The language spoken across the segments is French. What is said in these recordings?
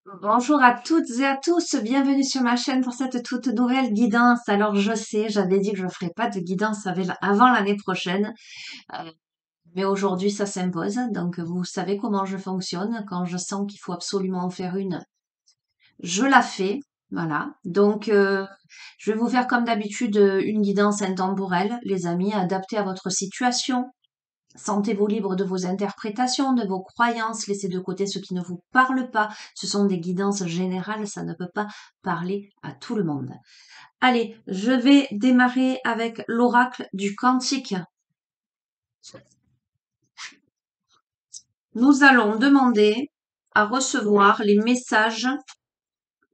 Bonjour à toutes et à tous, bienvenue sur ma chaîne pour cette toute nouvelle guidance. Alors je sais, j'avais dit que je ne ferais pas de guidance avant l'année prochaine, euh, mais aujourd'hui ça s'impose. Donc vous savez comment je fonctionne. Quand je sens qu'il faut absolument en faire une, je la fais. Voilà. Donc je vais vous faire comme d'habitude une guidance intemporelle, les amis, adaptée à votre situation. Sentez-vous libre de vos interprétations, de vos croyances, laissez de côté ce qui ne vous parle pas. Ce sont des guidances générales, ça ne peut pas parler à tout le monde. Allez, je vais démarrer avec l'oracle du quantique. Nous allons demander à recevoir les messages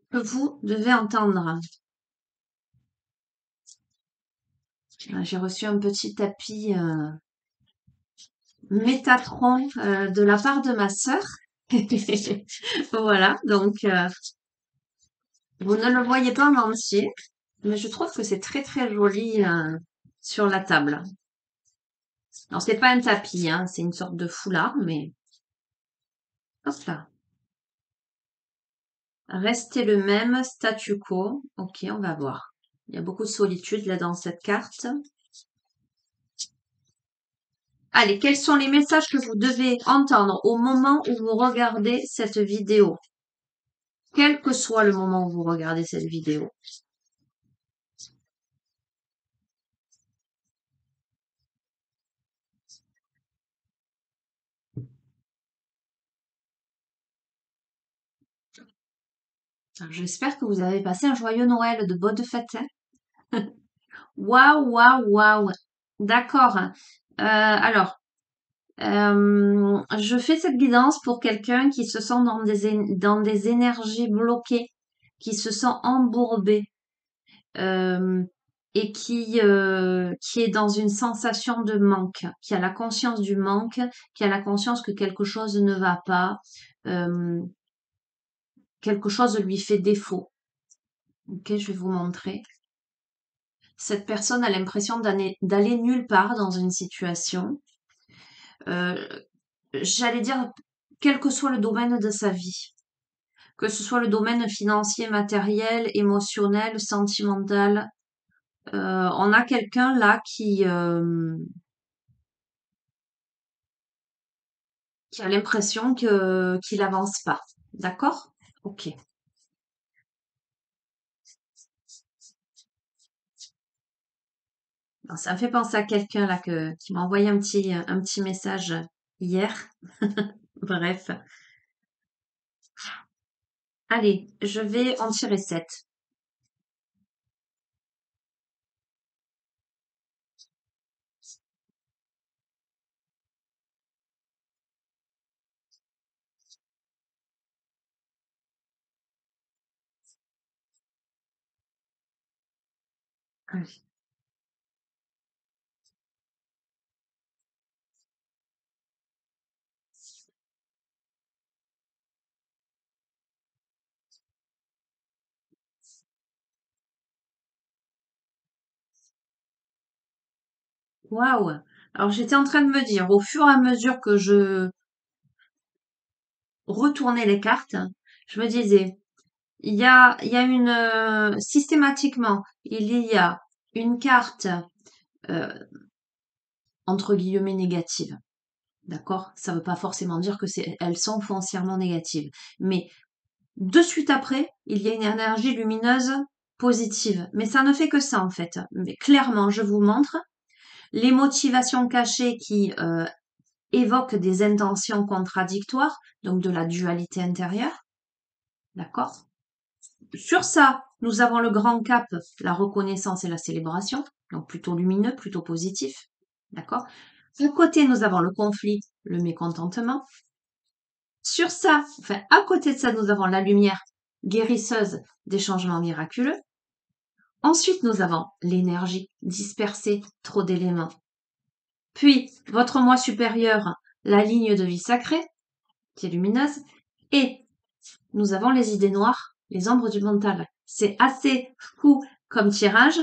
que vous devez entendre. J'ai reçu un petit tapis Métatron de la part de ma sœur. Voilà, donc vous ne le voyez pas en entier, mais je trouve que c'est très très joli sur la table. Alors c'est pas un tapis, hein, c'est une sorte de foulard, mais hop là. Restez le même, statu quo. Ok, on va voir. Il y a beaucoup de solitude là dans cette carte. Allez, quels sont les messages que vous devez entendre au moment où vous regardez cette vidéo? Quel que soit le moment où vous regardez cette vidéo. Alors, j'espère que vous avez passé un joyeux Noël, de bonnes fêtes, hein. Waouh, waouh, waouh. D'accord. Alors, je fais cette guidance pour quelqu'un qui se sent dans des énergies bloquées, qui se sent embourbé, euh, et qui est dans une sensation de manque, qui a la conscience du manque, qui a la conscience que quelque chose ne va pas, euh, quelque chose lui fait défaut. Ok, je vais vous montrer. Cette personne a l'impression d'aller nulle part dans une situation. Euh, J'allais dire, quel que soit le domaine de sa vie, que ce soit le domaine financier, matériel, émotionnel, sentimental, on a quelqu'un là qui a l'impression qu'il avance pas. D'accord? Ok. Alors, ça me fait penser à quelqu'un là qui m'a envoyé un petit message hier. Bref. Allez, je vais en tirer 7. Waouh! Alors j'étais en train de me dire, au fur et à mesure que je retournais les cartes, je me disais, il y a systématiquement, il y a une carte, euh, entre guillemets négative. D'accord? Ça ne veut pas forcément dire que elles sont foncièrement négatives. Mais de suite après, il y a une énergie lumineuse positive. Mais ça ne fait que ça, en fait. Mais clairement, je vous montre les motivations cachées qui évoquent des intentions contradictoires, donc de la dualité intérieure. D'accord? Sur ça, nous avons le grand cap, la reconnaissance et la célébration, donc plutôt lumineux, plutôt positif. D'accord? À côté, nous avons le conflit, le mécontentement. Sur ça, enfin, à côté de ça, nous avons la lumière guérisseuse des changements miraculeux. Ensuite, nous avons l'énergie dispersée, trop d'éléments. Puis, votre moi supérieur, la ligne de vie sacrée, qui est lumineuse. Et nous avons les idées noires, les ombres du mental. C'est assez fou comme tirage.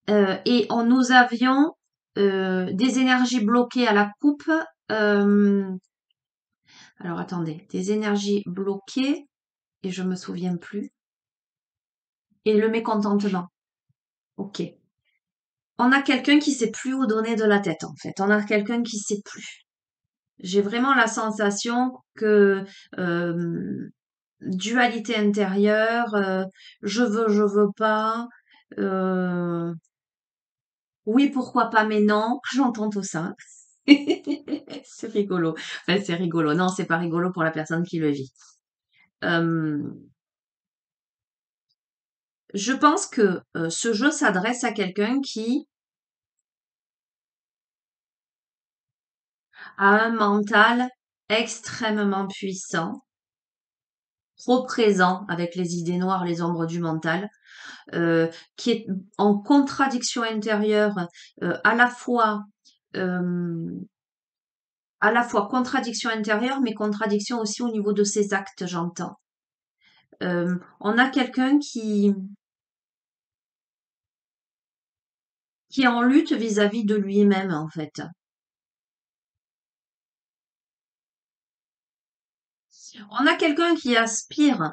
Nous avions des énergies bloquées à la coupe. Alors attendez, des énergies bloquées. et je me souviens plus. Et le mécontentement. Ok. On a quelqu'un qui sait plus où donner de la tête, en fait. On a quelqu'un qui sait plus. J'ai vraiment la sensation que euh, dualité intérieure, je veux pas, euh, oui, pourquoi pas, mais non, j'entends tout ça. C'est rigolo. Enfin, c'est rigolo. Non, c'est pas rigolo pour la personne qui le vit. Euh, je pense que ce jeu s'adresse à quelqu'un qui a un mental extrêmement puissant, trop présent avec les idées noires, les ombres du mental, qui est en contradiction intérieure, à la fois euh, contradiction intérieure, mais contradiction aussi au niveau de ses actes, j'entends. On a quelqu'un qui est en lutte vis-à-vis de lui-même, en fait. On a quelqu'un qui aspire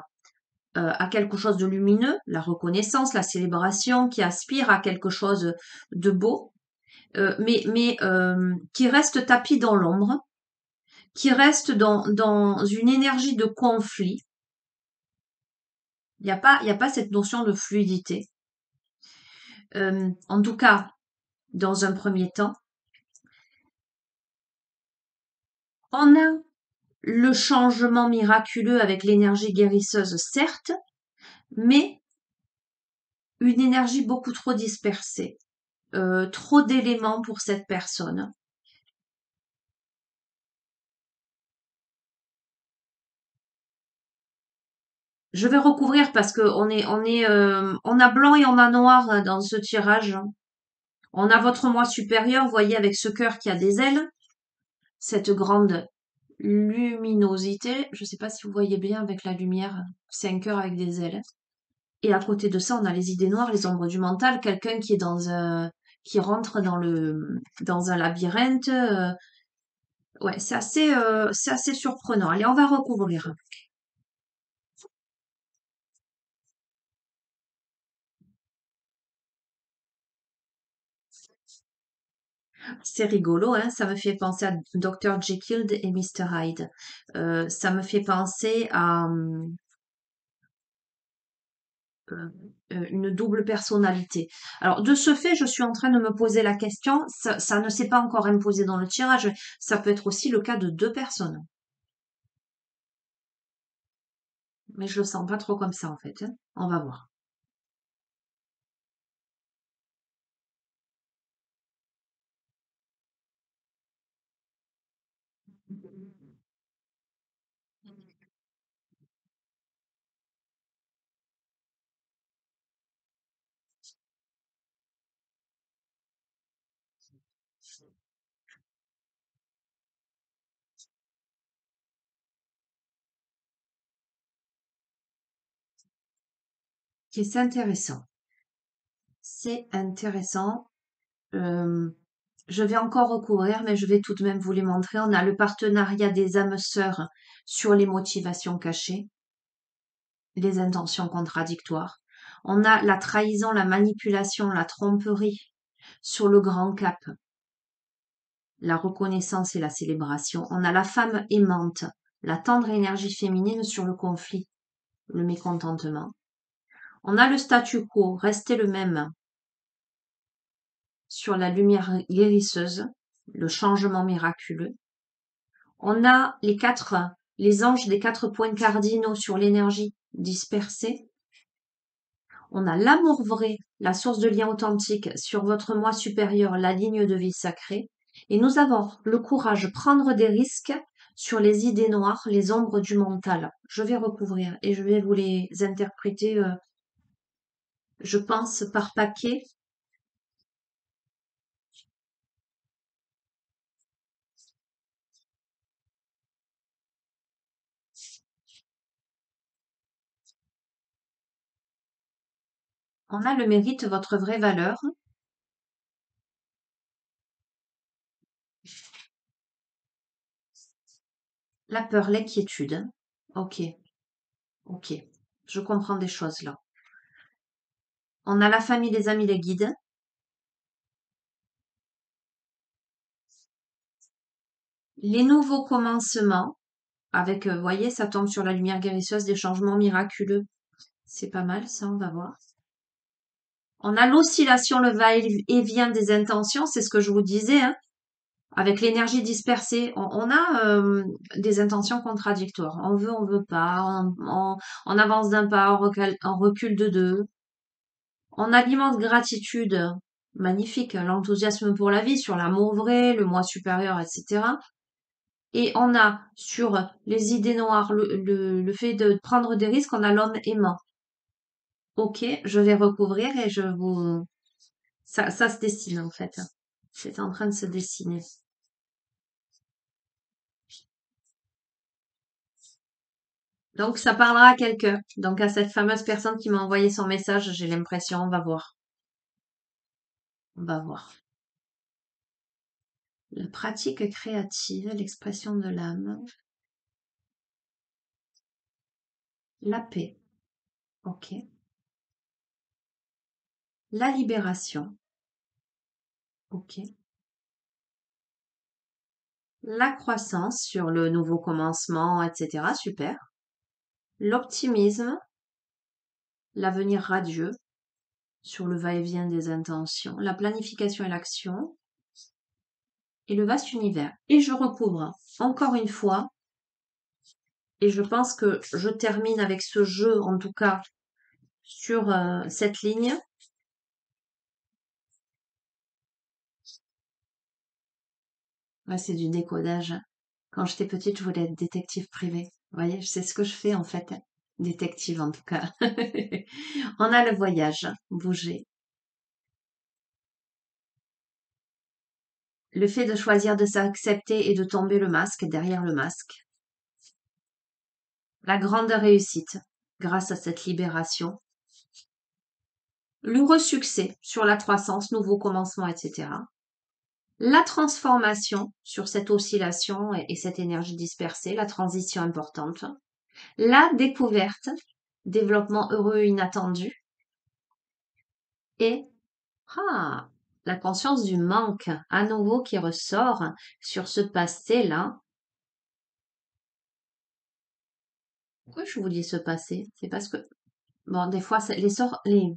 à quelque chose de lumineux, la reconnaissance, la célébration, qui aspire à quelque chose de beau, mais qui reste tapis dans l'ombre, qui reste dans une énergie de conflit. Il y a pas cette notion de fluidité. En tout cas, dans un premier temps, on a le changement miraculeux avec l'énergie guérisseuse, certes, mais une énergie beaucoup trop dispersée, trop d'éléments pour cette personne. Je vais recouvrir parce que on a blanc et on a noir dans ce tirage. On a votre moi supérieur, vous voyez, avec ce cœur qui a des ailes, cette grande luminosité. Je ne sais pas si vous voyez bien avec la lumière. C'est un cœur avec des ailes. Et à côté de ça, on a les idées noires, les ombres du mental, quelqu'un qui est qui rentre dans un labyrinthe. Ouais, c'est assez surprenant. Allez, on va recouvrir. C'est rigolo, hein, ça me fait penser à Dr. Jekyll et Mr. Hyde. Ça me fait penser à euh, une double personnalité. Alors, de ce fait, je suis en train de me poser la question, ça ne s'est pas encore imposé dans le tirage, ça peut être aussi le cas de deux personnes. Mais je le sens pas trop comme ça, en fait, hein. On va voir. Ok, c'est intéressant. C'est intéressant. Euh, je vais encore recouvrir, mais je vais tout de même vous les montrer. On a le partenariat des âmes sœurs sur les motivations cachées, les intentions contradictoires. On a la trahison, la manipulation, la tromperie sur le grand cap, la reconnaissance et la célébration. On a la femme aimante, la tendre énergie féminine sur le conflit, le mécontentement. On a le statu quo, rester le même, sur la lumière guérisseuse, le changement miraculeux. On a les anges des quatre points cardinaux sur l'énergie dispersée. On a l'amour vrai, la source de lien authentique sur votre moi supérieur, la ligne de vie sacrée. Et nous avons le courage, prendre des risques sur les idées noires, les ombres du mental. Je vais recouvrir et je vais vous les interpréter, je pense, par paquet. On a le mérite, votre vraie valeur, la peur, l'inquiétude. Ok. Ok, je comprends des choses là. On a la famille, les amis, les guides. Les nouveaux commencements, avec, vous voyez, ça tombe sur la lumière guérisseuse des changements miraculeux. C'est pas mal, ça, on va voir. On a l'oscillation, le va-et-vient des intentions, c'est ce que je vous disais, hein. Avec l'énergie dispersée, on a des intentions contradictoires. On veut pas, on avance d'un pas, on recule de deux. On alimente gratitude, magnifique, l'enthousiasme pour la vie, sur l'amour vrai, le moi supérieur, etc. Et on a sur les idées noires, le fait de prendre des risques, on a l'homme aimant. Ok, je vais recouvrir et je vous... ça se dessine en fait. C'est en train de se dessiner. Donc ça parlera à quelqu'un. Donc à cette fameuse personne qui m'a envoyé son message, j'ai l'impression, on va voir. On va voir. La pratique créative, l'expression de l'âme, la paix. Ok. La libération. Ok. La croissance sur le nouveau commencement, etc. Super. L'optimisme, l'avenir radieux sur le va-et-vient des intentions, la planification et l'action, et le vaste univers. Et je recouvre encore une fois, et je pense que je termine avec ce jeu, en tout cas, sur cette ligne. Ouais, c'est du décodage. Quand j'étais petite, je voulais être détective privée. Vous voyez, c'est ce que je fais en fait. Détective en tout cas. On a le voyage, bouger. Le fait de choisir de s'accepter et de tomber le masque derrière le masque. La grande réussite grâce à cette libération. L'heureux succès sur la croissance, nouveau commencement, etc. La transformation sur cette oscillation et cette énergie dispersée, la transition importante. La découverte, développement heureux et inattendu. Et ah, la conscience du manque à nouveau qui ressort sur ce passé-là. Pourquoi je vous dis ce passé? C'est parce que, bon, des fois, les...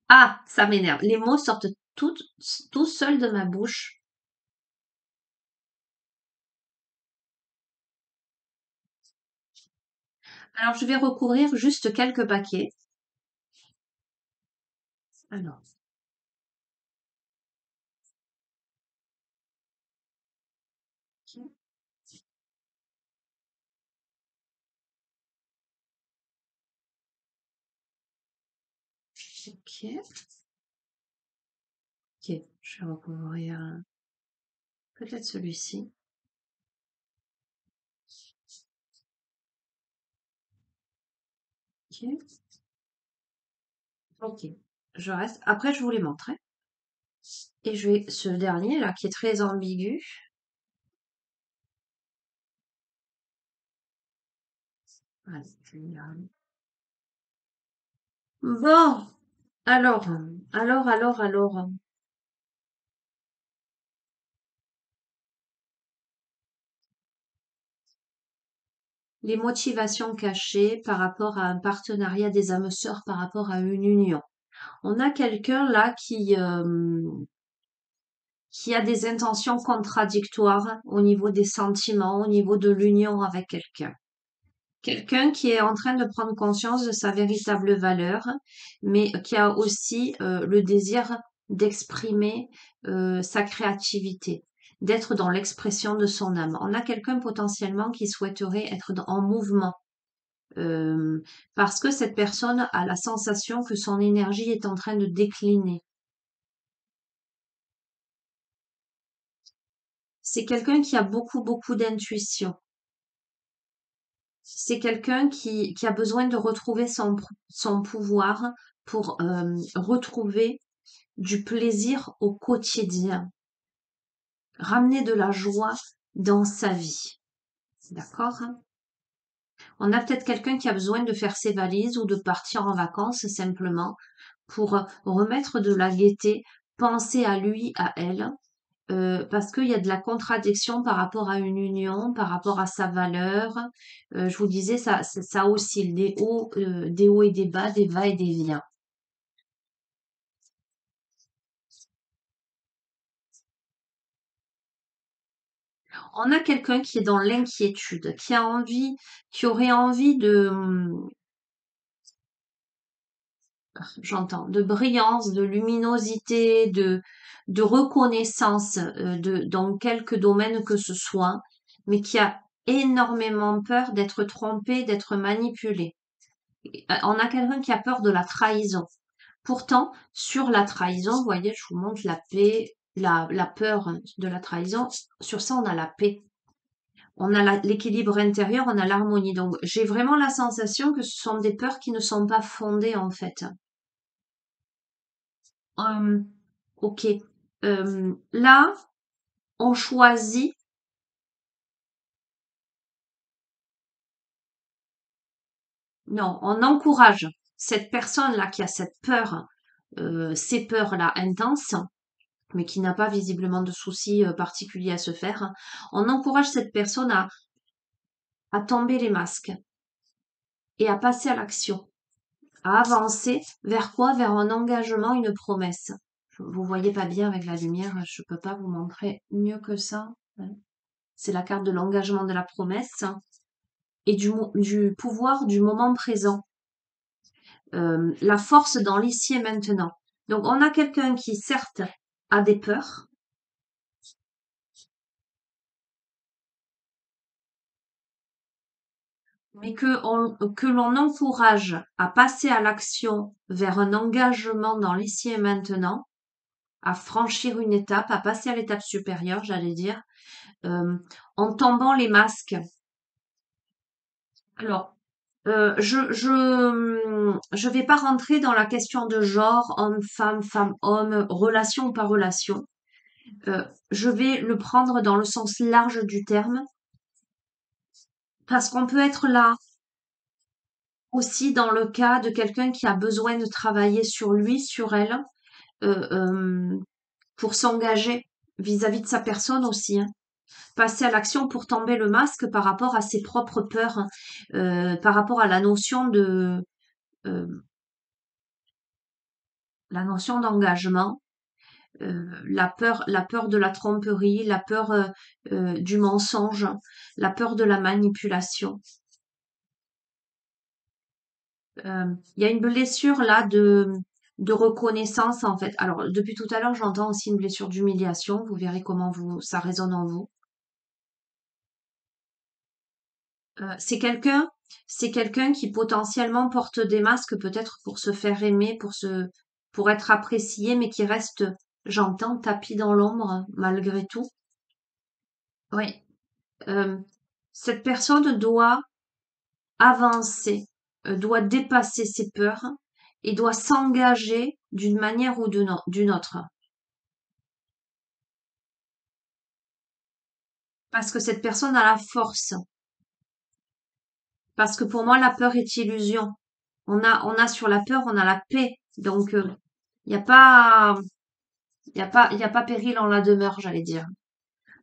Ah, ça m'énerve. Les mots sortent tout seuls de ma bouche. Alors, je vais recouvrir juste quelques paquets. Alors, ok, ok, ok. Je vais recouvrir peut-être celui-ci. Ok, ok. Je reste. Après, je vous les montrerai. Et je vais, ce dernier là, qui est très ambigu. Allez, je vais Bon, alors, alors. Les motivations cachées par rapport à un partenariat des âmes sœurs, par rapport à une union. On a quelqu'un là qui a des intentions contradictoires au niveau des sentiments, au niveau de l'union avec quelqu'un. Quelqu'un qui est en train de prendre conscience de sa véritable valeur, mais qui a aussi le désir d'exprimer sa créativité, d'être dans l'expression de son âme. On a quelqu'un potentiellement qui souhaiterait être en mouvement, parce que cette personne a la sensation que son énergie est en train de décliner. C'est quelqu'un qui a beaucoup d'intuition. C'est quelqu'un qui a besoin de retrouver son pouvoir pour retrouver du plaisir au quotidien, ramener de la joie dans sa vie. D'accord? On a peut-être quelqu'un qui a besoin de faire ses valises ou de partir en vacances simplement pour remettre de la gaieté, penser à lui, à elle, parce qu'il y a de la contradiction par rapport à une union, par rapport à sa valeur. Je vous disais, ça oscille des hauts et des bas, des va et des vient. On a quelqu'un qui est dans l'inquiétude, qui aurait envie j'entends, de brillance, de luminosité, de reconnaissance, dans quelque domaine que ce soit, mais qui a énormément peur d'être trompé, d'être manipulé. On a quelqu'un qui a peur de la trahison. Pourtant, sur la trahison, vous voyez, je vous montre la paix, la peur de la trahison. Sur ça, on a la paix. On a l'équilibre intérieur, on a l'harmonie. Donc, j'ai vraiment la sensation que ce sont des peurs qui ne sont pas fondées, en fait. Hum, ok. Là, on choisit, non, on encourage cette personne-là qui a cette peur, ces peurs-là intenses, mais qui n'a pas visiblement de soucis particuliers à se faire. On encourage cette personne à tomber les masques et à passer à l'action, à avancer vers quoi? Vers un engagement, une promesse. Vous voyez pas bien avec la lumière, je peux pas vous montrer mieux que ça. C'est la carte de l'engagement de la promesse et du pouvoir du moment présent. La force dans l'ici et maintenant. Donc on a quelqu'un qui certes a des peurs, mais que l'on encourage à passer à l'action vers un engagement dans l'ici et maintenant, à franchir une étape, à passer à l'étape supérieure, j'allais dire, euh, en tombant les masques. Alors, je vais pas rentrer dans la question de genre, homme-femme, femme-homme, relation ou pas relation. Je vais le prendre dans le sens large du terme, parce qu'on peut être là aussi dans le cas de quelqu'un qui a besoin de travailler sur lui, sur elle, euh, euh, pour s'engager vis-à-vis de sa personne aussi, hein. Passer à l'action pour tomber le masque par rapport à ses propres peurs, hein, par rapport à euh, la notion d'engagement, la peur de la tromperie, la peur du mensonge, la peur de la manipulation. Il y a une blessure là de reconnaissance en fait. Alors depuis tout à l'heure, j'entends aussi une blessure d'humiliation. Vous verrez comment ça résonne en vous. C'est quelqu'un qui potentiellement porte des masques peut-être pour se faire aimer, pour être apprécié, mais qui reste, j'entends, tapis dans l'ombre malgré tout. Oui. Euh, cette personne doit avancer, doit dépasser ses peurs et doit s'engager d'une manière ou d'une autre. Parce que cette personne a la force. Parce que pour moi, la peur est illusion. On a sur la peur, on a la paix. Donc, il n'y a pas, il y a pas péril en la demeure, j'allais dire.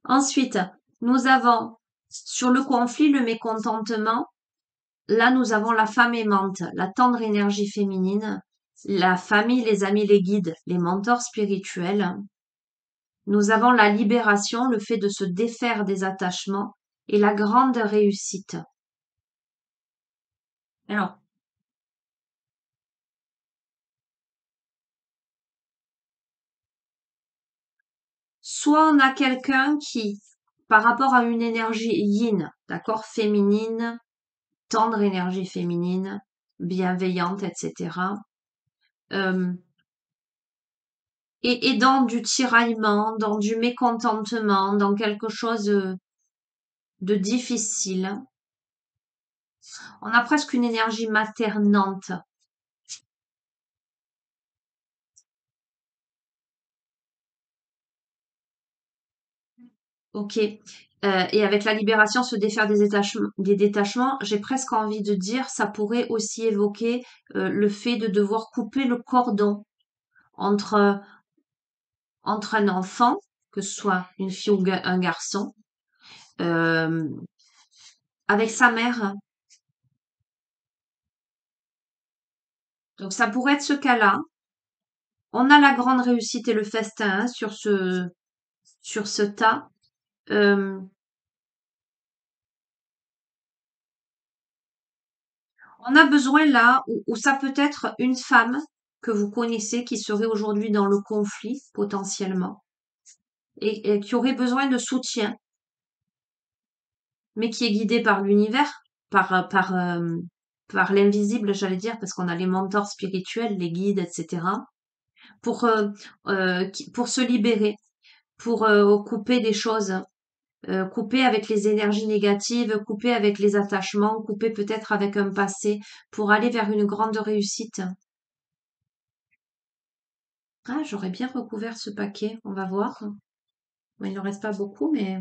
Ensuite, nous avons sur le conflit, le mécontentement. Là, nous avons la femme aimante, la tendre énergie féminine, la famille, les amis, les guides, les mentors spirituels. Nous avons la libération, le fait de se défaire des attachements et la grande réussite. Alors, soit on a quelqu'un qui, par rapport à une énergie yin, d'accord, féminine, tendre énergie féminine, bienveillante, etc., euh, et dans du tiraillement, dans du mécontentement, dans quelque chose de difficile, on a presque une énergie maternante. Ok. Et avec la libération, se défaire des détachements, j'ai presque envie de dire, ça pourrait aussi évoquer le fait de devoir couper le cordon entre, entre un enfant, que ce soit une fille ou un garçon, euh, avec sa mère. Donc ça pourrait être ce cas-là. On a la grande réussite et le festin hein, sur ce tas. Euh, on a besoin là, où ça peut être une femme que vous connaissez qui serait aujourd'hui dans le conflit potentiellement et qui aurait besoin de soutien, mais qui est guidée par l'univers, par l'invisible, j'allais dire, parce qu'on a les mentors spirituels, les guides, etc. pour pour se libérer, pour couper des choses. Couper avec les énergies négatives, couper avec les attachements, couper peut-être avec un passé pour aller vers une grande réussite. Ah, j'aurais bien recouvert ce paquet, on va voir. Bon, il ne reste pas beaucoup, mais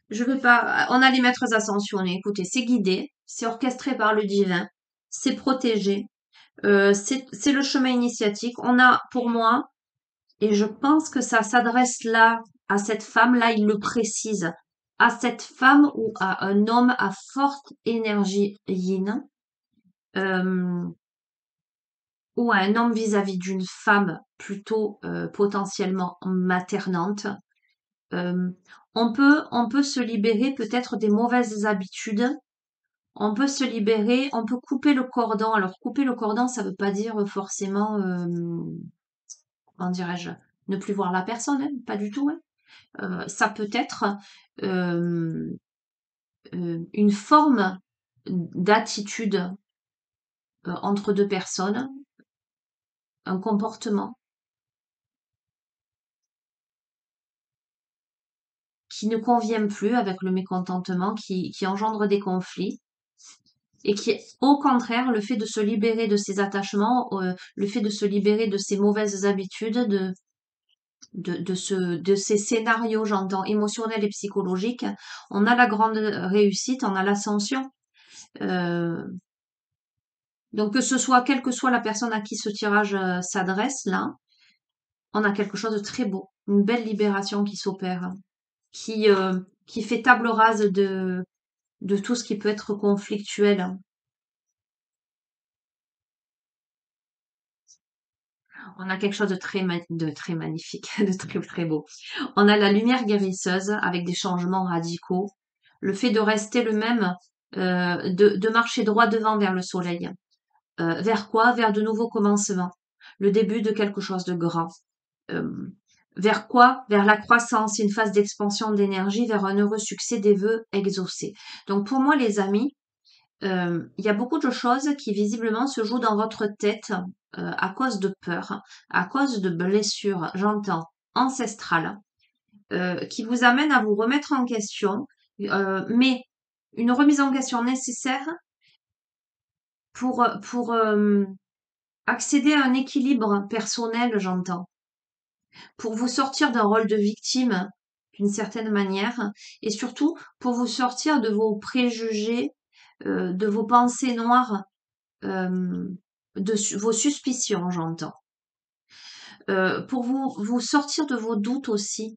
je veux pas. On a les maîtres ascensionnés. Écoutez, c'est guidé, c'est orchestré par le divin, c'est protégé, c'est le chemin initiatique. On a, pour moi, et je pense que ça s'adresse là à cette femme-là, il le précise, à cette femme ou à un homme à forte énergie yin, euh, ou à un homme vis-à-vis d'une femme plutôt potentiellement maternante. Euh, on peut se libérer peut-être des mauvaises habitudes. On peut se libérer, on peut couper le cordon. Alors couper le cordon, ça veut pas dire forcément, comment dirais-je, ne plus voir la personne, hein, pas du tout. Hein. Ça peut être euh, une forme d'attitude entre deux personnes, un comportement qui ne convient plus avec le mécontentement, qui engendre des conflits et qui, au contraire, le fait de se libérer de ces attachements, le fait de se libérer de ces mauvaises habitudes, de ces scénarios, j'entends, émotionnels et psychologiques, on a la grande réussite, on a l'ascension. Euh, donc que ce soit, quelle que soit la personne à qui ce tirage s'adresse, là, on a quelque chose de très beau, une belle libération qui s'opère, qui fait table rase de tout ce qui peut être conflictuel. On a quelque chose de très magnifique, de très très beau. On a la lumière guérisseuse avec des changements radicaux, le fait de rester le même, de marcher droit devant vers le soleil. Vers quoi? Vers de nouveaux commencements, le début de quelque chose de grand. Euh, Vers quoi? Vers la croissance, une phase d'expansion d'énergie, vers un heureux succès des vœux exaucés. Donc pour moi, les amis, il y a beaucoup de choses qui visiblement se jouent dans votre tête à cause de peur, à cause de blessures, j'entends, ancestrales, qui vous amènent à vous remettre en question, mais une remise en question nécessaire pour accéder à un équilibre personnel, j'entends, pour vous sortir d'un rôle de victime d'une certaine manière, et surtout pour vous sortir de vos préjugés, de vos pensées noires, euh, vos suspicions, j'entends. Pour vous sortir de vos doutes aussi,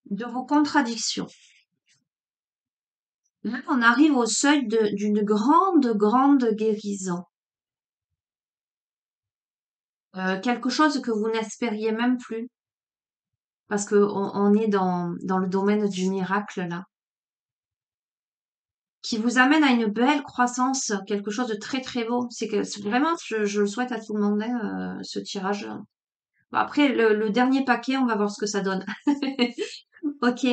de vos contradictions. Là, on arrive au seuil d'une grande, grande guérison. Quelque chose que vous n'espériez même plus, parce que on est dans le domaine du miracle là, qui vous amène à une belle croissance, quelque chose de très très beau. Vraiment, je le souhaite à tout le monde, hein, ce tirage. Bon, après, le dernier paquet, on va voir ce que ça donne. Ok.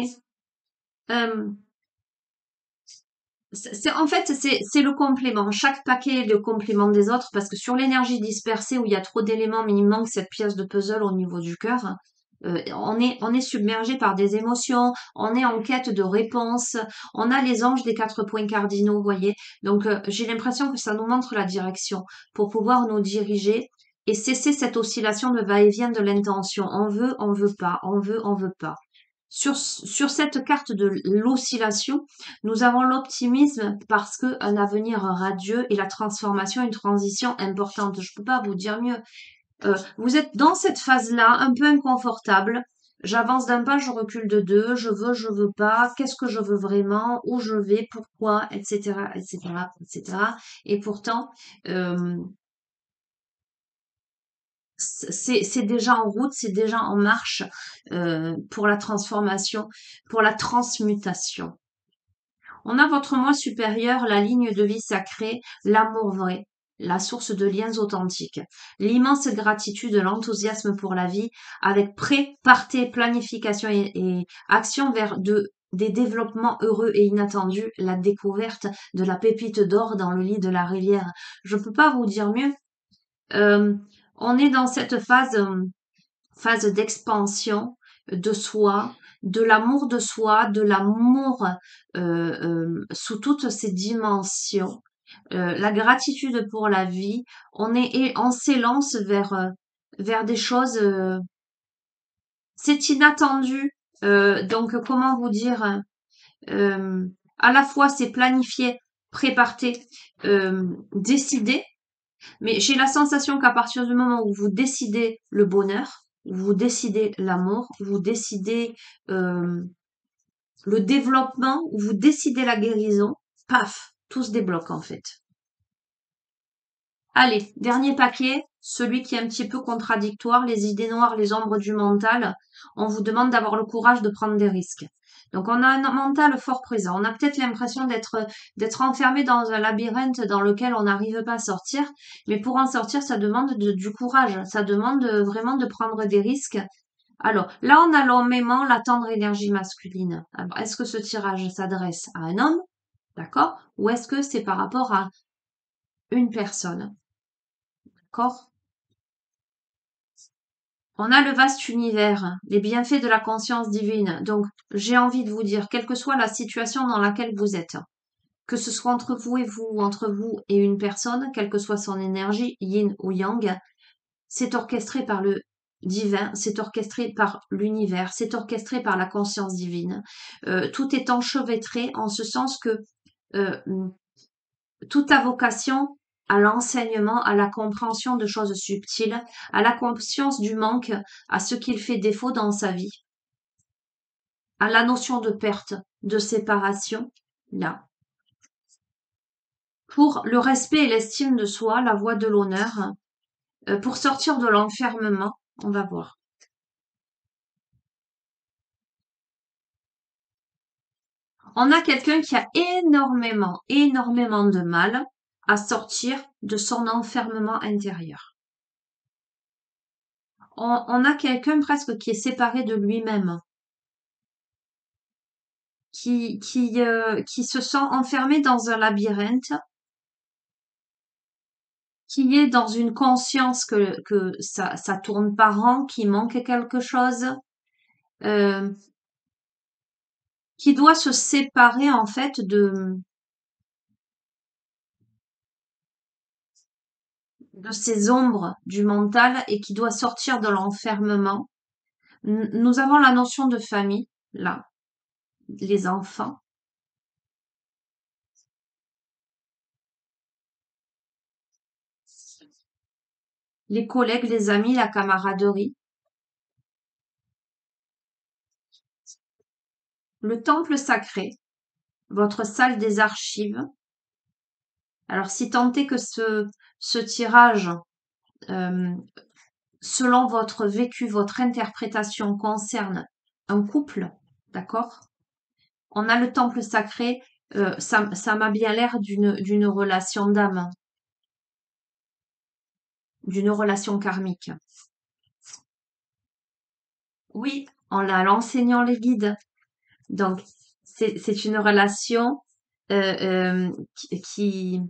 Euh, en fait, c'est le complément. Chaque paquet est le complément des autres parce que sur l'énergie dispersée où il y a trop d'éléments, mais il manque cette pièce de puzzle au niveau du cœur, on est submergé par des émotions, on est en quête de réponses, on a les anges des 4 points cardinaux, vous voyez. Donc, j'ai l'impression que ça nous montre la direction pour pouvoir nous diriger et cesser cette oscillation de va-et-vient de l'intention. On veut pas, on veut pas. Sur cette carte de l'oscillation, nous avons l'optimisme parce que un avenir radieux et la transformation, une transition importante. Je peux pas vous dire mieux. Vous êtes dans cette phase-là, un peu inconfortable. J'avance d'un pas, je recule de deux. Je veux pas. Qu'est-ce que je veux vraiment? Où je vais? Pourquoi? Etc., etc., etc. Et pourtant, euh, c'est déjà en route, c'est déjà en marche pour la transformation, pour la transmutation. On a votre moi supérieur, la ligne de vie sacrée, l'amour vrai, la source de liens authentiques, l'immense gratitude, l'enthousiasme pour la vie, avec prêt, parté, planification et action vers des développements heureux et inattendus, la découverte de la pépite d'or dans le lit de la rivière. Je peux pas vous dire mieux. Euh, on est dans cette phase d'expansion de soi, de soi, de l'amour sous toutes ses dimensions, la gratitude pour la vie. On s'élance vers des choses. C'est inattendu. Donc comment vous dire euh, à la fois c'est planifié, préparé, décidé. Mais j'ai la sensation qu'à partir du moment où vous décidez le bonheur, vous décidez l'amour, vous décidez euh, le développement, où vous décidez la guérison, paf, tout se débloque en fait. Allez, dernier paquet, celui qui est un petit peu contradictoire, les idées noires, les ombres du mental. On vous demande d'avoir le courage de prendre des risques. Donc on a un mental fort présent. On a peut-être l'impression d'être enfermé dans un labyrinthe dans lequel on n'arrive pas à sortir. Mais pour en sortir, ça demande du courage. Ça demande vraiment de prendre des risques. Alors, là, on a l'homme la tendre énergie masculine. Alors, est-ce que ce tirage s'adresse à un homme? D'accord? Ou est-ce que c'est par rapport à une personne? D'accord? On a le vaste univers, les bienfaits de la conscience divine. Donc, j'ai envie de vous dire, quelle que soit la situation dans laquelle vous êtes, que ce soit entre vous et vous, ou entre vous et une personne, quelle que soit son énergie, yin ou yang, c'est orchestré par le divin, c'est orchestré par l'univers, c'est orchestré par la conscience divine. Tout est enchevêtré en ce sens que euh, toute ta vocation à l'enseignement, à la compréhension de choses subtiles, à la conscience du manque, à ce qu'il fait défaut dans sa vie, à la notion de perte, de séparation, là. Pour le respect et l'estime de soi, la voie de l'honneur, pour sortir de l'enfermement, on va voir. On a quelqu'un qui a énormément, énormément de mal à sortir de son enfermement intérieur. On a quelqu'un presque qui est séparé de lui-même, qui se sent enfermé dans un labyrinthe, qui est dans une conscience que ça tourne pas rond, qu'il manque quelque chose, euh, qui doit se séparer en fait de ces ombres du mental et qui doit sortir de l'enfermement. Nous avons la notion de famille, là, les enfants, les collègues, les amis, la camaraderie, le temple sacré, votre salle des archives. Alors, si tant est que ce tirage, euh, selon votre vécu, votre interprétation, concerne un couple, d'accord? On a le temple sacré, ça m'a bien l'air d'une relation d'âme, d'une relation karmique. Oui, l'enseignant les guides. Donc, c'est une relation qui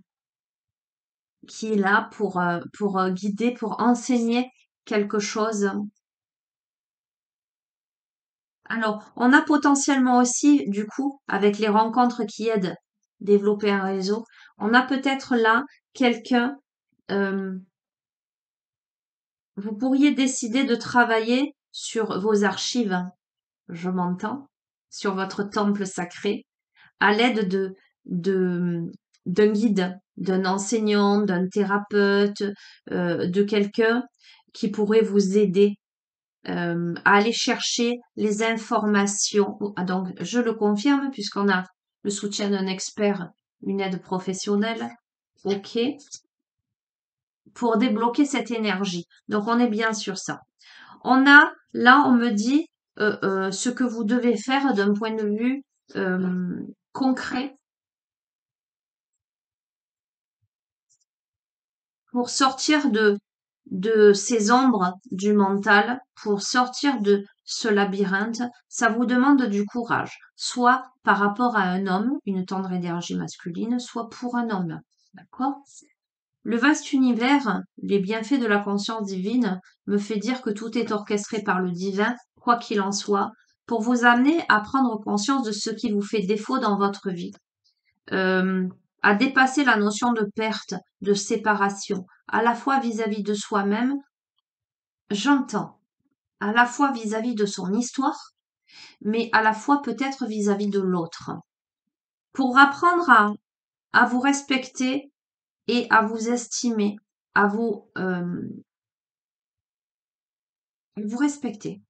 qui est là pour guider, pour enseigner quelque chose. Alors, on a potentiellement aussi, du coup, avec les rencontres qui aident à développer un réseau, on a peut-être là quelqu'un euh, Vous pourriez décider de travailler sur vos archives, je m'entends, sur votre temple sacré, à l'aide de, d'un guide, d'un enseignant, d'un thérapeute, de quelqu'un qui pourrait vous aider à aller chercher les informations. Ah, donc, je le confirme puisqu'on a le soutien d'un expert, une aide professionnelle. OK. Pour débloquer cette énergie. Donc, on est bien sur ça. Là, on me dit ce que vous devez faire d'un point de vue concret pour sortir de ces ombres du mental, pour sortir de ce labyrinthe. Ça vous demande du courage, soit par rapport à un homme, une tendre énergie masculine, soit pour un homme. D'accord? Le vaste univers, les bienfaits de la conscience divine, me fait dire que tout est orchestré par le divin, quoi qu'il en soit, pour vous amener à prendre conscience de ce qui vous fait défaut dans votre vie, euh, à dépasser la notion de perte, de séparation, à la fois vis-à-vis de soi-même, j'entends, à la fois vis-à-vis de son histoire, mais à la fois peut-être vis-à-vis de l'autre, pour apprendre à vous respecter et à vous estimer, à vous respecter.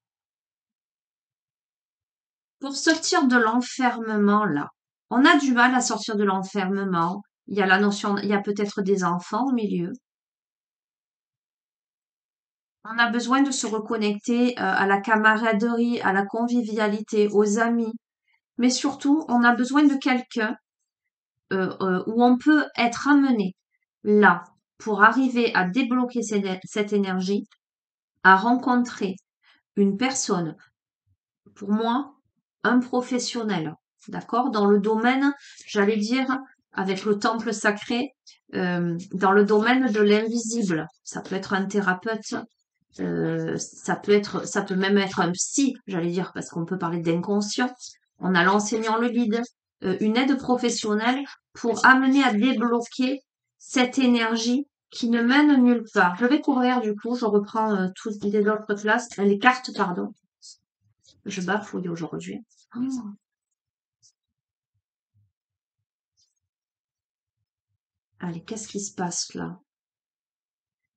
Pour sortir de l'enfermement, là, on a du mal à sortir de l'enfermement. Il y a la notion, il y a peut-être des enfants au milieu. On a besoin de se reconnecter à la camaraderie, à la convivialité, aux amis. Mais surtout, on a besoin de quelqu'un où on peut être amené là pour arriver à débloquer cette énergie, à rencontrer une personne, pour moi, un professionnel, d'accord? Dans le domaine, j'allais dire, avec le temple sacré, dans le domaine de l'invisible. Ça peut être un thérapeute, ça peut même être un psy, j'allais dire, parce qu'on peut parler d'inconscient. On a l'enseignant, le guide, une aide professionnelle pour amener à débloquer cette énergie qui ne mène nulle part. Je vais couvrir du coup, je reprends toutes les autres classes, les cartes, pardon. Je bafouille aujourd'hui. Oh. Allez, qu'est-ce qui se passe là?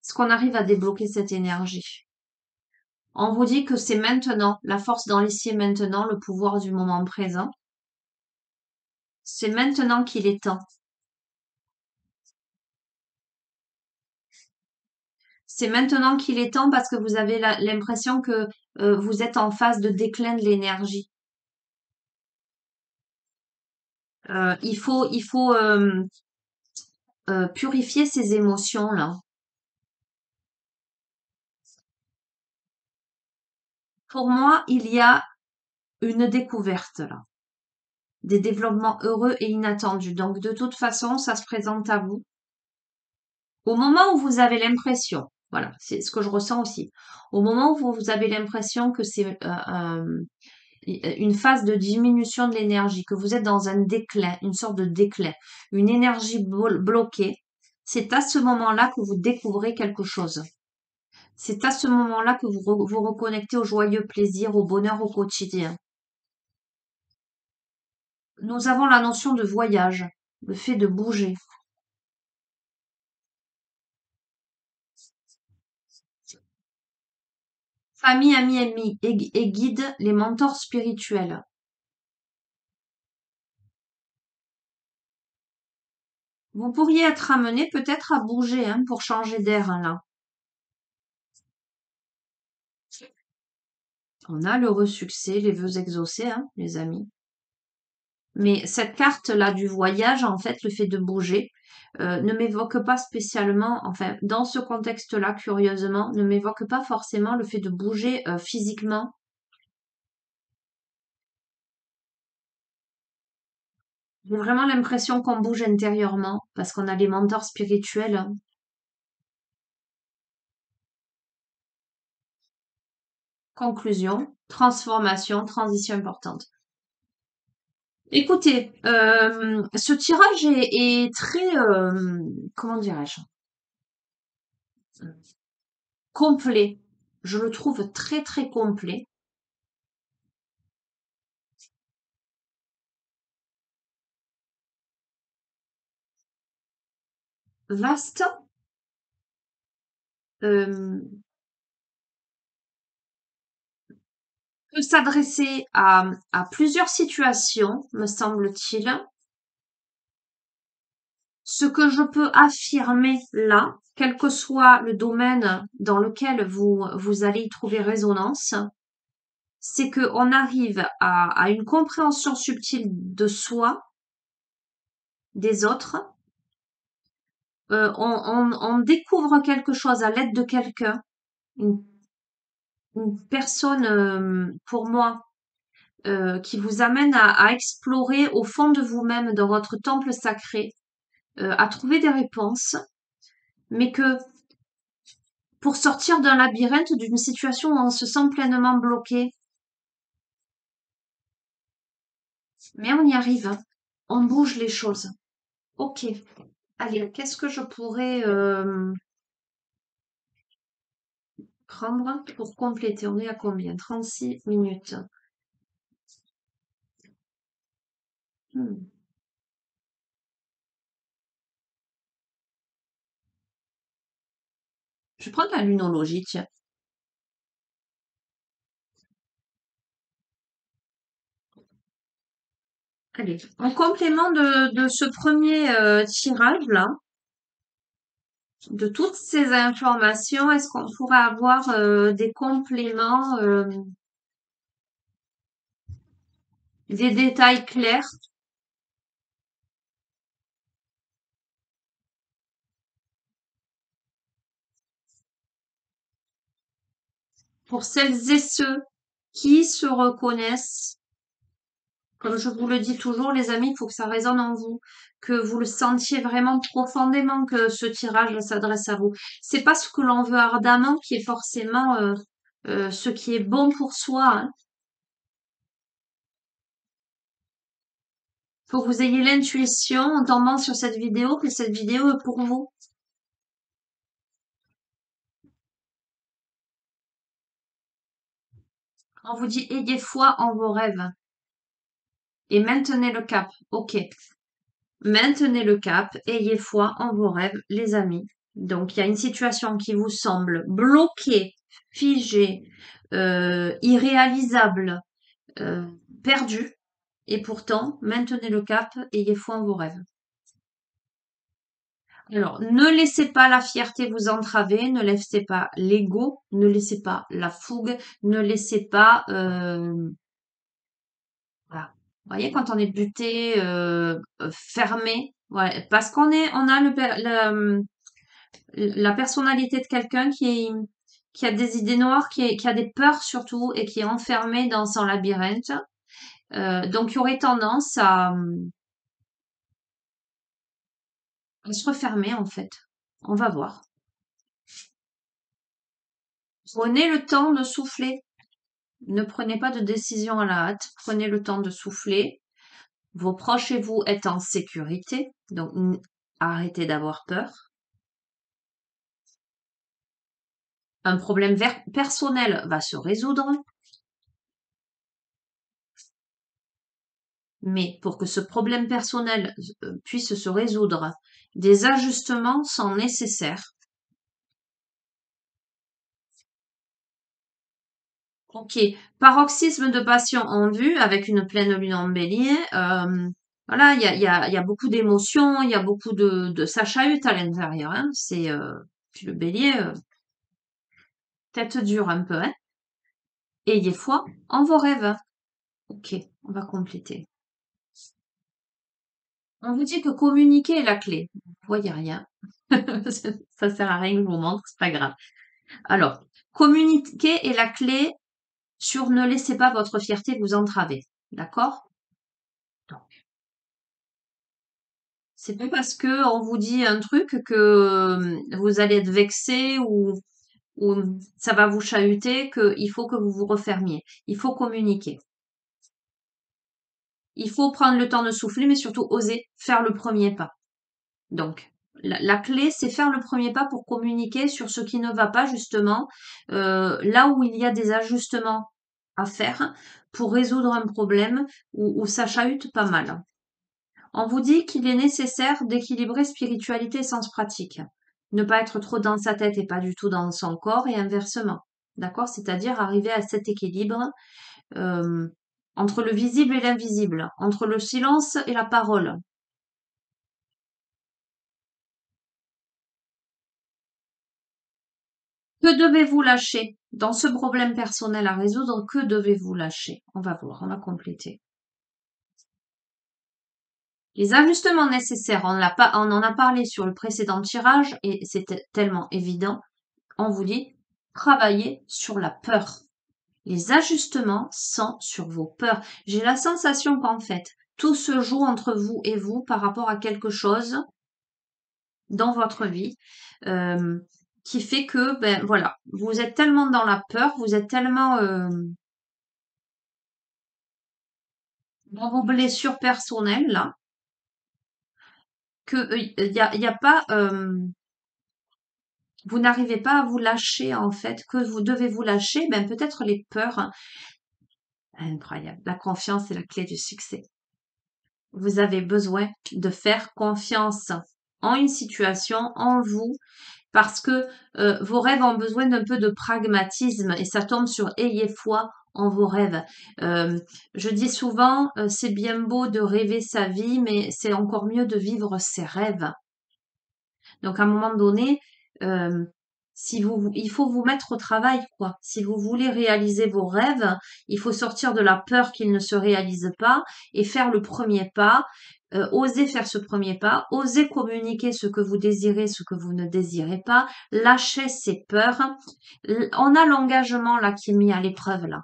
Est-ce qu'on arrive à débloquer cette énergie? On vous dit que c'est maintenant, la force dans l'ici et maintenant, le pouvoir du moment présent. C'est maintenant qu'il est temps. C'est maintenant qu'il est temps parce que vous avez l'impression que vous êtes en phase de déclin de l'énergie. Il faut purifier ces émotions-là. Pour moi, il y a une découverte là, des développements heureux et inattendus. Donc, de toute façon, ça se présente à vous. Au moment où vous avez l'impression, voilà, c'est ce que je ressens aussi. Au moment où vous avez l'impression que c'est une phase de diminution de l'énergie, que vous êtes dans un déclin, une sorte de déclin, une énergie bloquée, c'est à ce moment-là que vous découvrez quelque chose. C'est à ce moment-là que vous reconnectez au joyeux plaisir, au bonheur au quotidien. Nous avons la notion de voyage, le fait de bouger. Famille, amis et guide, les mentors spirituels. Vous pourriez être amené peut-être à bouger hein, pour changer d'air hein, là. On a l'heureux succès, les vœux exaucés, hein, les amis. Mais cette carte-là du voyage, en fait, le fait de bouger, ne m'évoque pas spécialement, enfin, dans ce contexte-là, curieusement, ne m'évoque pas forcément le fait de bouger physiquement. J'ai vraiment l'impression qu'on bouge intérieurement parce qu'on a les mentors spirituels. Hein. Conclusion, transformation, transition importante. Écoutez, ce tirage est très, comment dirais-je? complet. Je le trouve très très complet. Vaste, euh, peut s'adresser à plusieurs situations, me semble-t-il. Ce que je peux affirmer là, quel que soit le domaine dans lequel vous allez y trouver résonance, c'est qu'on arrive à une compréhension subtile de soi, des autres. On découvre quelque chose à l'aide de quelqu'un, une, une personne, pour moi, qui vous amène à explorer au fond de vous-même, dans votre temple sacré, à trouver des réponses, mais que pour sortir d'un labyrinthe, d'une situation où on se sent pleinement bloqué, mais on y arrive, hein. On bouge les choses. Ok. Allez, qu'est-ce que je pourrais prendre pour compléter? On est à combien? 36 minutes. Hmm. Je vais prendre la lunologie, tiens. Allez. En complément de ce premier tirage-là, de toutes ces informations, est-ce qu'on pourrait avoir des compléments, des détails clairs pour celles et ceux qui se reconnaissent? Comme je vous le dis toujours, les amis, il faut que ça résonne en vous, que vous le sentiez vraiment profondément que ce tirage s'adresse à vous. C'est pas ce que l'on veut ardemment qui est forcément ce qui est bon pour soi, hein. Faut que vous ayez l'intuition en tombant sur cette vidéo que cette vidéo est pour vous. On vous dit ayez foi en vos rêves et maintenez le cap. Ok. Maintenez le cap, ayez foi en vos rêves, les amis. Donc, il y a une situation qui vous semble bloquée, figée, irréalisable, euh, perdue, et pourtant, maintenez le cap, ayez foi en vos rêves. Alors, ne laissez pas la fierté vous entraver, ne laissez pas l'ego, ne laissez pas la fougue, ne laissez pas, voilà. Vous voyez, quand on est buté, fermé, ouais, parce on a la personnalité de quelqu'un qui a des idées noires, qui a des peurs surtout et qui est enfermé dans son labyrinthe. Donc, il y aurait tendance à se refermer en fait. On va voir. Prenez le temps de souffler. Ne prenez pas de décision à la hâte. Prenez le temps de souffler. Vos proches et vous êtes en sécurité. Donc, arrêtez d'avoir peur. Un problème personnel va se résoudre. Mais pour que ce problème personnel puisse se résoudre, des ajustements sont nécessaires. Ok, paroxysme de passion en vue avec une pleine lune en bélier. Voilà, il y a beaucoup d'émotions, il y a beaucoup ça chahute à l'intérieur, hein. Puis le bélier, tête dure un peu, hein. Ayez foi en vos rêves. Ok, on va compléter. On vous dit que communiquer est la clé. Vous voyez rien. Ça sert à rien que je vous montre, c'est pas grave. Alors, communiquer est la clé sur ne laissez pas votre fierté vous entraver. D'accord? Donc, c'est pas parce que on vous dit un truc que vous allez être vexé ou ça va vous chahuter qu'il faut que vous vous refermiez. Il faut communiquer. Il faut prendre le temps de souffler, mais surtout oser faire le premier pas. Donc, La clé, c'est faire le premier pas pour communiquer sur ce qui ne va pas justement, là où il y a des ajustements à faire pour résoudre un problème où ça chahute pas mal. On vous dit qu'il est nécessaire d'équilibrer spiritualité et sens pratique. Ne pas être trop dans sa tête et pas du tout dans son corps et inversement. D'accord? C'est-à-dire arriver à cet équilibre euh, entre le visible et l'invisible, entre le silence et la parole. Que devez-vous lâcher? Dans ce problème personnel à résoudre, que devez-vous lâcher? On va voir, on va compléter. Les ajustements nécessaires, on en a parlé sur le précédent tirage et c'était tellement évident. On vous dit, travaillez sur la peur. Les ajustements sont sur vos peurs. J'ai la sensation qu'en fait, tout se joue entre vous et vous par rapport à quelque chose dans votre vie euh, qui fait que, ben voilà, vous êtes tellement dans la peur, vous êtes tellement dans vos blessures personnelles là que y a pas, vous n'arrivez pas à vous lâcher en fait, que vous devez vous lâcher, ben peut-être les peurs. Incroyable. La confiance est la clé du succès. Vous avez besoin de faire confiance en une situation, en vous, parce que vos rêves ont besoin d'un peu de pragmatisme et ça tombe sur ayez foi en vos rêves. Je dis souvent, c'est bien beau de rêver sa vie, mais c'est encore mieux de vivre ses rêves. Donc à un moment donné, euh, si vous, il faut vous mettre au travail, quoi. Si vous voulez réaliser vos rêves, il faut sortir de la peur qu'ils ne se réalisent pas et faire le premier pas. Oser faire ce premier pas, oser communiquer ce que vous désirez, ce que vous ne désirez pas, lâcher ses peurs. On a l'engagement là qui est mis à l'épreuve là.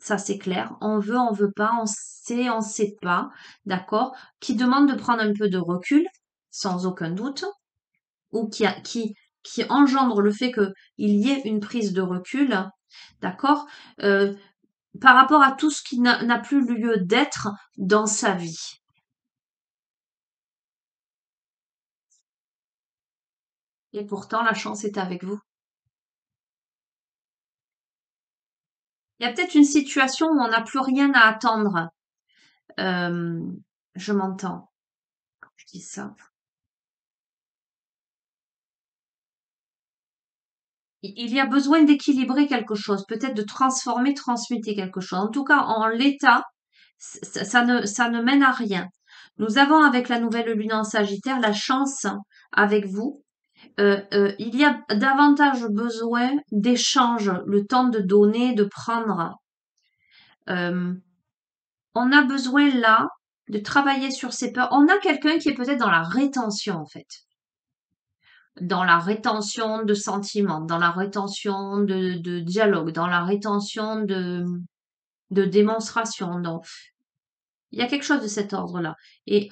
Ça c'est clair. On veut pas, on sait pas, d'accord? Qui demande de prendre un peu de recul, sans aucun doute ou qui engendre le fait qu'il y ait une prise de recul, d'accord, euh, par rapport à tout ce qui n'a plus lieu d'être dans sa vie. Et pourtant, la chance est avec vous. Il y a peut-être une situation où on n'a plus rien à attendre. Euh, je m'entends. Je dis ça. Il y a besoin d'équilibrer quelque chose, peut-être de transformer, transmuter quelque chose. En tout cas, en l'état, ça ne mène à rien. Nous avons avec la nouvelle lune en Sagittaire la chance avec vous. Il y a davantage besoin d'échanges, le temps de donner, de prendre. Euh, on a besoin là de travailler sur ses peurs. On a quelqu'un qui est peut-être dans la rétention en fait, dans la rétention de sentiments, dans la rétention de dialogue, dans la rétention de démonstration. Donc, il y a quelque chose de cet ordre-là. Et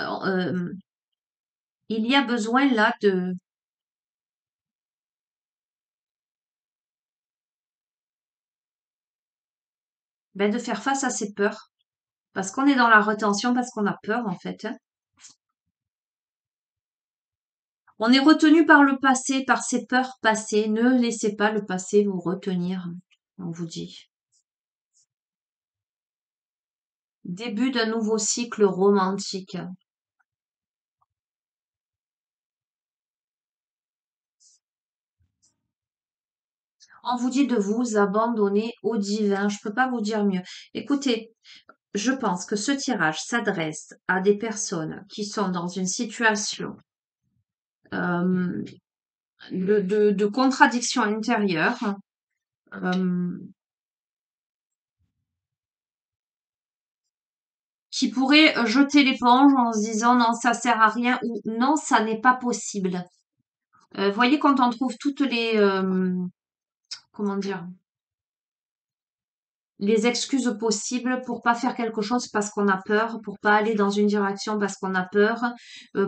il y a besoin là ben, de faire face à ses peurs. Parce qu'on est dans la rétention, parce qu'on a peur en fait, hein. On est retenu par le passé, par ses peurs passées. Ne laissez pas le passé vous retenir, on vous dit. Début d'un nouveau cycle romantique. On vous dit de vous abandonner au divin. Je peux pas vous dire mieux. Écoutez, je pense que ce tirage s'adresse à des personnes qui sont dans une situation euh, de contradiction intérieure, euh, qui pourraient jeter l'éponge en se disant non, ça sert à rien ou non, ça n'est pas possible. Voyez quand on trouve toutes les comment dire les excuses possibles pour pas faire quelque chose parce qu'on a peur, pour pas aller dans une direction parce qu'on a peur,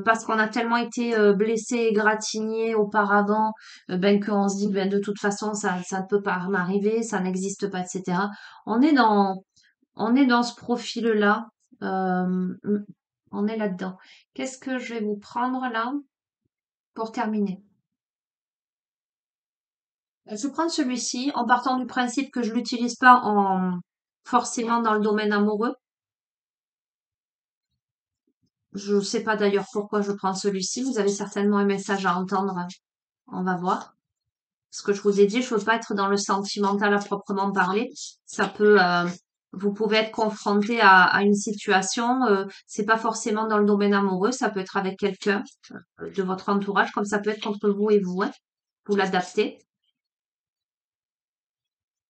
parce qu'on a tellement été blessé et gratigné auparavant, ben qu'on se dit ben de toute façon ça ne peut pas m'arriver, ça n'existe pas, etc. On est dans on est dans ce profil-là, on est là-dedans. Qu'est-ce que je vais vous prendre là? pour terminer. Je prends celui-ci en partant du principe que je l'utilise pas forcément dans le domaine amoureux. Je ne sais pas d'ailleurs pourquoi je prends celui-ci. Vous avez certainement un message à entendre. On va voir. Ce que je vous ai dit, je veux pas être dans le sentimental à proprement parler. Ça peut, vous pouvez être confronté à une situation. C'est pas forcément dans le domaine amoureux. Ça peut être avec quelqu'un de votre entourage, comme ça peut être entre vous et vous. Hein. Vous l'adaptez.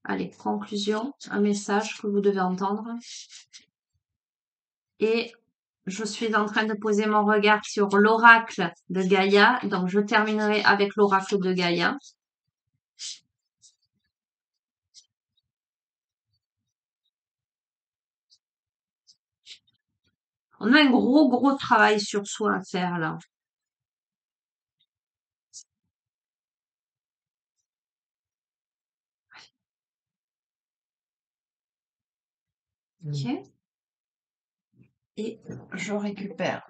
Allez, conclusion, un message que vous devez entendre. Et je suis en train de poser mon regard sur l'oracle de Gaïa. Donc, je terminerai avec l'oracle de Gaïa. On a un gros travail sur soi à faire là. Ok. Et je récupère.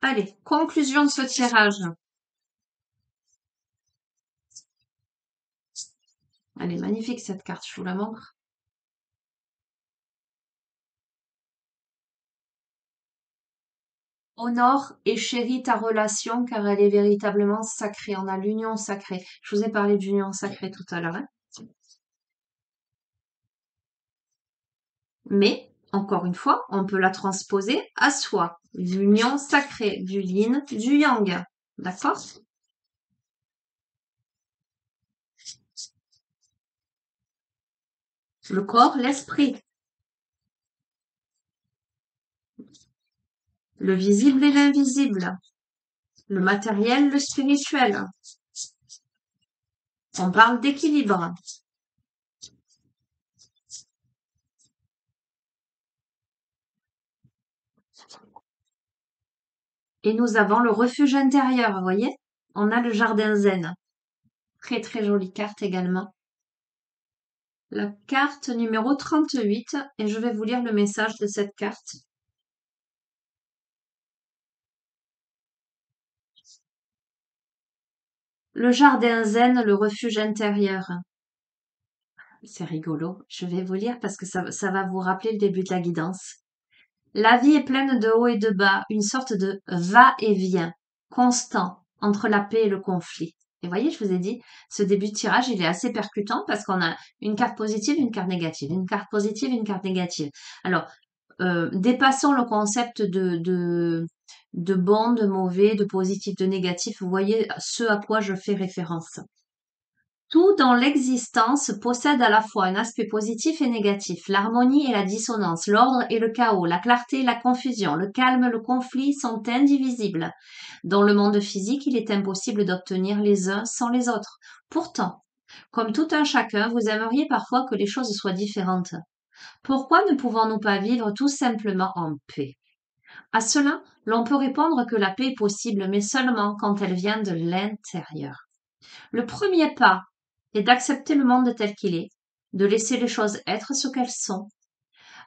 Allez, conclusion de ce tirage. Elle est magnifique cette carte, je vous la montre. Honore et chéris ta relation car elle est véritablement sacrée. On a l'union sacrée. Je vous ai parlé d'union sacrée tout à l'heure. Hein. Mais, encore une fois, on peut la transposer à soi. L'union sacrée du yin, du yang. D'accord? Le corps, l'esprit. Le visible et l'invisible. Le matériel, le spirituel. On parle d'équilibre. Et nous avons le refuge intérieur, vous voyez? On a le jardin zen. Très jolie carte également. La carte numéro 38, et je vais vous lire le message de cette carte. Le jardin zen, le refuge intérieur. C'est rigolo. Je vais vous lire parce que ça va vous rappeler le début de la guidance. La vie est pleine de hauts et de bas, une sorte de va-et-vient constant entre la paix et le conflit. Et voyez, je vous ai dit, ce début de tirage, il est assez percutant parce qu'on a une carte positive, une carte négative, une carte positive, une carte négative. Alors, dépassons le concept de bon, de mauvais, de positif, de négatif. Vous voyez ce à quoi je fais référence. Tout dans l'existence possède à la fois un aspect positif et négatif, l'harmonie et la dissonance, l'ordre et le chaos, la clarté et la confusion, le calme et le conflit sont indivisibles. Dans le monde physique, il est impossible d'obtenir les uns sans les autres. Pourtant, comme tout un chacun, vous aimeriez parfois que les choses soient différentes. Pourquoi ne pouvons-nous pas vivre tout simplement en paix? À cela, l'on peut répondre que la paix est possible, mais seulement quand elle vient de l'intérieur. Le premier pas est d'accepter le monde tel qu'il est, de laisser les choses être ce qu'elles sont.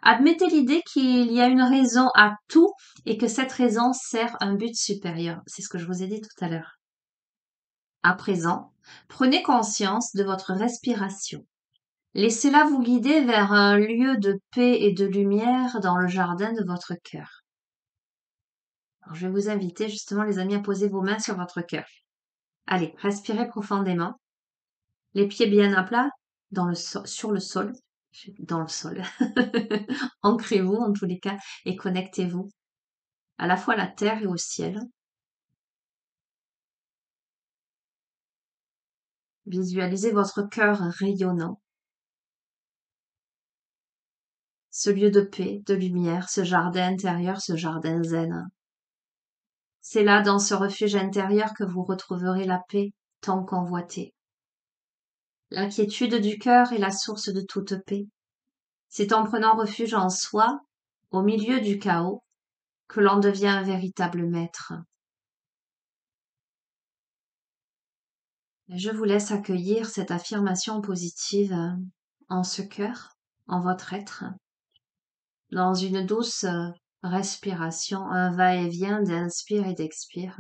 Admettez l'idée qu'il y a une raison à tout et que cette raison sert un but supérieur. C'est ce que je vous ai dit tout à l'heure. À présent, prenez conscience de votre respiration. Laissez-la vous guider vers un lieu de paix et de lumière dans le jardin de votre cœur. Alors, je vais vous inviter justement, les amis, à poser vos mains sur votre cœur. Allez, respirez profondément. Les pieds bien à plat sur le sol. Dans le sol. Ancrez-vous en tous les cas et connectez-vous à la fois à la terre et au ciel. Visualisez votre cœur rayonnant. Ce lieu de paix, de lumière, ce jardin intérieur, ce jardin zen. C'est là, dans ce refuge intérieur, que vous retrouverez la paix tant convoitée. La quiétude du cœur est la source de toute paix. C'est en prenant refuge en soi, au milieu du chaos, que l'on devient un véritable maître. Je vous laisse accueillir cette affirmation positive en ce cœur, en votre être. dans une douce respiration, un va-et-vient d'inspire et d'expire.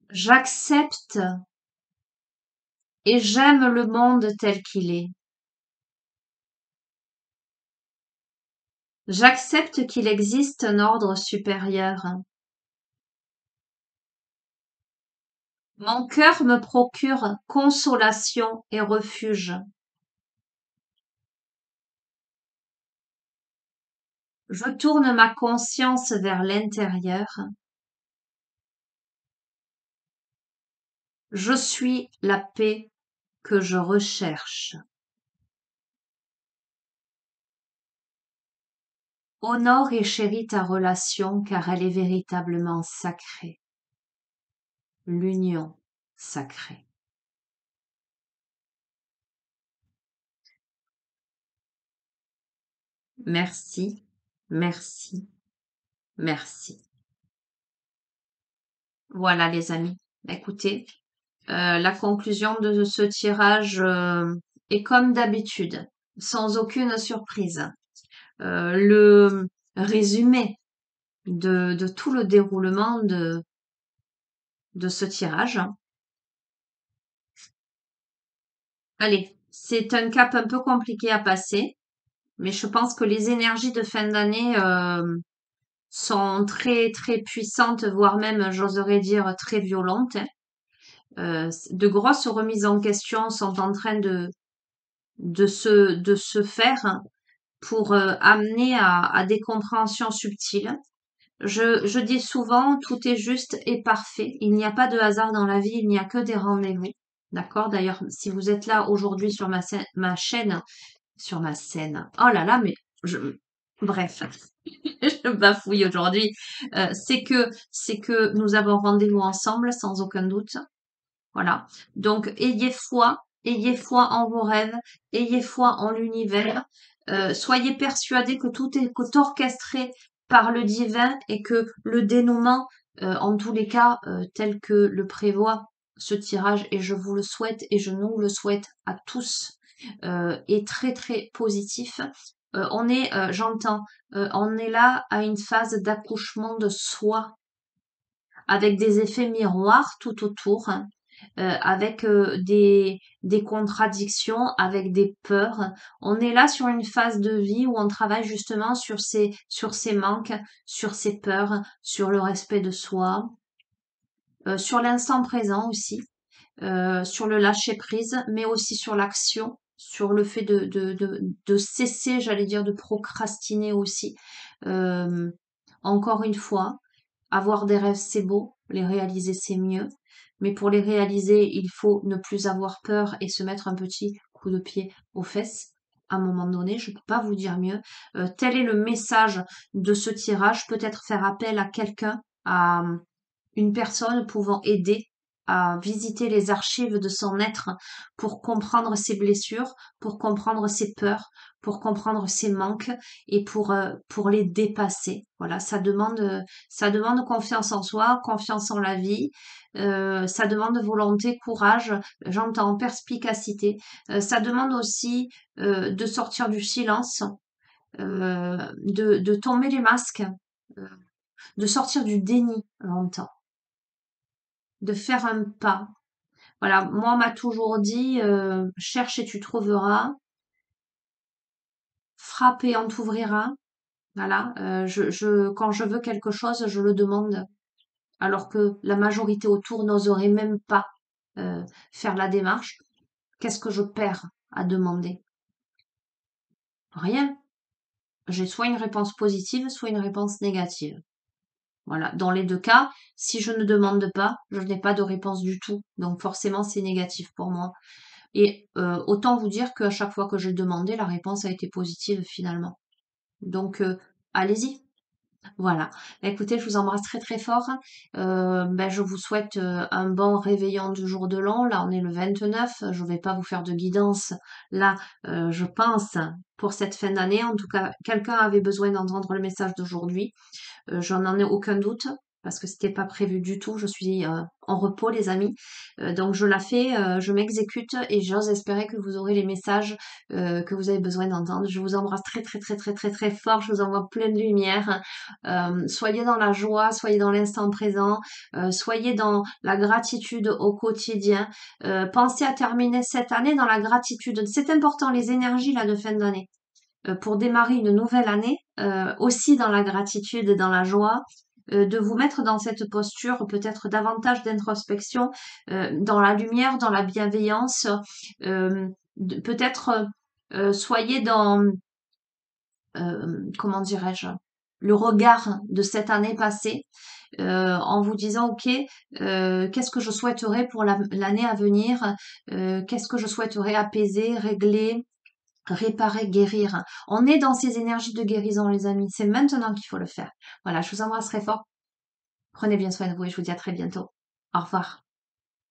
J'accepte et j'aime le monde tel qu'il est. J'accepte qu'il existe un ordre supérieur. Mon cœur me procure consolation et refuge. Je tourne ma conscience vers l'intérieur. Je suis la paix que je recherche. Honore et chéris ta relation car elle est véritablement sacrée. L'union sacrée. Merci, merci, merci. Voilà les amis. Écoutez, la conclusion de ce tirage est comme d'habitude, sans aucune surprise. Le résumé de tout le déroulement de ce tirage. Allez, c'est un cap un peu compliqué à passer, mais je pense que les énergies de fin d'année sont très très puissantes, voire même, j'oserais dire, très violentes, hein. De grosses remises en question sont en train de se faire pour amener à des compréhensions subtiles. Je dis souvent, tout est juste et parfait. Il n'y a pas de hasard dans la vie, il n'y a que des rendez-vous. D'accord? D'ailleurs, si vous êtes là aujourd'hui sur ma chaîne, sur ma scène, oh là là, mais je, bref, je bafouille aujourd'hui, c'est que nous avons rendez-vous ensemble, sans aucun doute. Voilà. Donc, ayez foi en vos rêves, ayez foi en l'univers. Soyez persuadés que tout est orchestré par le divin et que le dénouement, en tous les cas, tel que le prévoit ce tirage, et je vous le souhaite et je nous le souhaite à tous, est très très positif. On est là à une phase d'accouchement de soi avec des effets miroirs tout autour, hein, avec des contradictions, avec des peurs. On est là sur une phase de vie où on travaille justement sur ces manques, sur ces peurs, sur le respect de soi, sur l'instant présent aussi, sur le lâcher prise, mais aussi sur l'action, sur le fait de cesser, j'allais dire, de procrastiner aussi. Euh, Encore une fois, avoir des rêves, c'est beau, les réaliser, c'est mieux. Mais pour les réaliser, il faut ne plus avoir peur et se mettre un petit coup de pied aux fesses. À un moment donné, je ne peux pas vous dire mieux. Tel est le message de ce tirage. Peut-être faire appel à quelqu'un, à une personne pouvant aider à visiter les archives de son être pour comprendre ses blessures, pour comprendre ses peurs, pour comprendre ses manques et pour les dépasser. Voilà, ça demande confiance en soi, confiance en la vie, ça demande volonté, courage, j'entends perspicacité, ça demande aussi de sortir du silence, de tomber les masques, euh, de sortir du déni, j'entends, de faire un pas. Voilà, moi, on m'a toujours dit, cherche et tu trouveras, frappe et on t'ouvrira. Voilà, quand je veux quelque chose, je le demande, alors que la majorité autour n'oserait même pas faire la démarche. Qu'est-ce que je perds à demander? Rien. J'ai soit une réponse positive, soit une réponse négative. Voilà. Dans les deux cas, si je ne demande pas, je n'ai pas de réponse du tout. Donc forcément, c'est négatif pour moi. Et autant vous dire qu'à chaque fois que j'ai demandé, la réponse a été positive finalement. Donc allez-y. Voilà. Bah, écoutez, je vous embrasse très très fort. Ben, je vous souhaite un bon réveillon du jour de l'an. Là, on est le 29. Je ne vais pas vous faire de guidance. Là, je pense, pour cette fin d'année. En tout cas, quelqu'un avait besoin d'entendre le message d'aujourd'hui. J'en ai aucun doute. parce que c'était pas prévu du tout. Je suis en repos, les amis. Donc je la fais, je m'exécute et j'ose espérer que vous aurez les messages que vous avez besoin d'entendre. Je vous embrasse très très très très très très fort. Je vous envoie plein de lumière. Soyez dans la joie, soyez dans l'instant présent, soyez dans la gratitude au quotidien. Pensez à terminer cette année dans la gratitude. C'est important, les énergies là de fin d'année. Pour démarrer une nouvelle année, aussi dans la gratitude et dans la joie, de vous mettre dans cette posture, peut-être davantage d'introspection, dans la lumière, dans la bienveillance, peut-être soyez dans, comment dirais-je, le regard de cette année passée, en vous disant, OK, qu'est-ce que je souhaiterais pour l'année à venir, qu'est-ce que je souhaiterais apaiser, régler, réparer, guérir. On est dans ces énergies de guérison, les amis. C'est maintenant qu'il faut le faire. Voilà, je vous embrasse très fort. Prenez bien soin de vous et je vous dis à très bientôt. Au revoir.